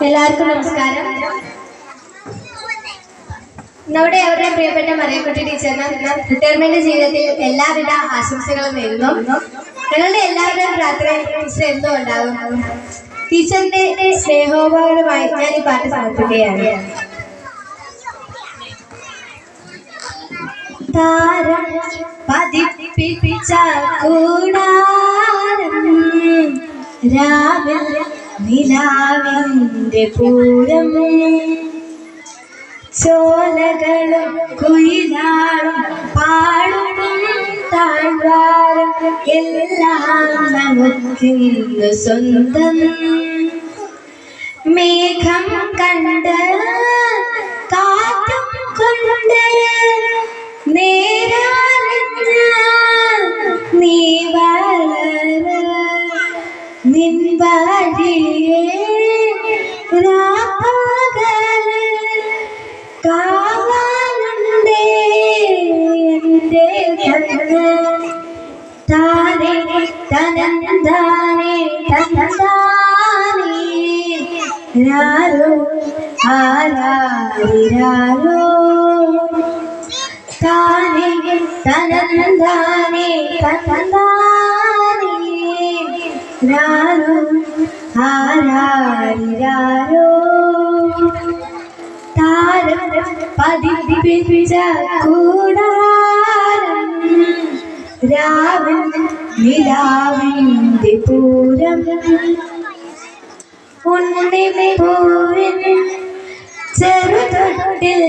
എല്ലാവർക്കും നമസ്കാരം. നമ്മുടെ അവരുടെ പ്രിയപ്പെട്ട മറിയക്കുട്ടി ടീച്ചറിന് റിട്ടയർമെന്റ് ജീവിതത്തിൽ എല്ലാവിധ ആശംസകളും നേരുന്നു. ഞങ്ങളുടെ എല്ലാവരുടെയും പ്രാർത്ഥന ടീച്ചർ എന്തോ ഉണ്ടാകും. ടീച്ചറിന്റെ സ്നേഹോപകരമായി ഞാൻ ഈ പാട്ട് സമർപ്പിക്കുകയാണ്. താരം പതിപ്പിച്ച കൂടാരം രാവിൽ നിലാവിന്റെ പൂരം ചോലകളും കുയിലാളും പാടും താഴ്വാരം എല്ലാം നമുക്കിന്ന് സ്വന്തം. മേഘം കണ്ട് കാറ്റും കൊണ്ട് നേരാലിഞ്ഞ് നീ വളര നിൻവഴിയേ രാപ്പകല് കാവലുണ്ടേ എൻ്റെ കണ്ണ്. താനേ തനന്താനേ തനന്താനേ രാരോ ആരാരിരാരോ താനേ തനന്താനേ തനന്താനേ രാരോ ആരാരിരാരോ താരം പതിപ്പിച്ച കൂടാരം രാവിൽ നിലാവിന്റെ പൂരം ഉണ്ണിമൂരിൻ ചെറുതൊട്ടിൽ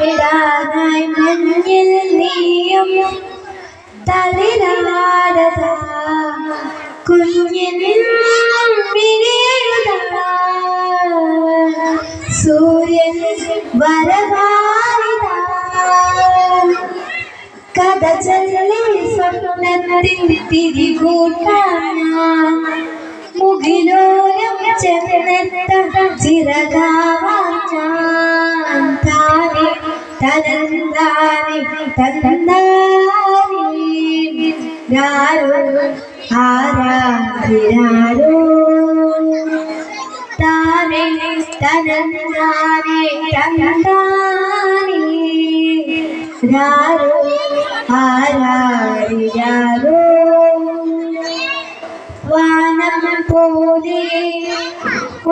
കെടാനായി മഞ്ഞിൽ നീയും തളിരാരത കുഞ്ഞിനും വിനേഴുതാ സൂര്യൻ വരവാരിതാ കഥ ചൊല്ലി സ്വപ്നത്തിൻ തിരികൂട്ടാൻ മുകിലോരം ചെന്നെത്ത ചിറകാവാൻ താനേ തനന്താനേ തനന്താനേ രാരോ ആരാരിരാരോ താനേ തനന്താനേ തനന്താനേ രാരോ ആരാരിരാരോ വാനം പോലെ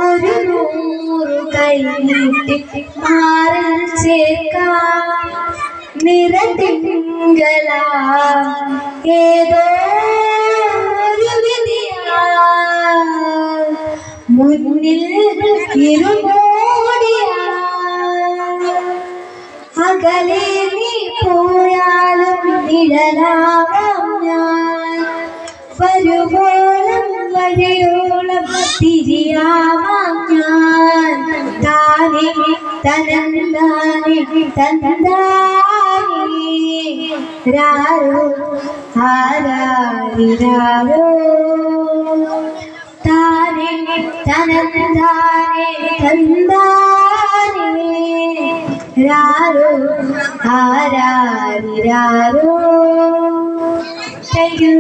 ഒരു നൂറ് കൈ നീട്ടി മാറിൽ ചേർക്കാം നിറതിങ്കളാ ഏതോ ഒരു വിധിയാ മുന്നിൽ ഇരുമോടിയാ അകലെ നീ പോയാലും നിഴലാകാം ഞാൻ വരുവോളം വഴിയോളം തിരിയാവാം ഞാൻ താനേ തനന്താനേ തനന്താനേ രാരോ ആരാരിരാരോ താനേ തനന്താനേ തനന്താനേ രാരോ ആരാരിരാരോ. Thank you.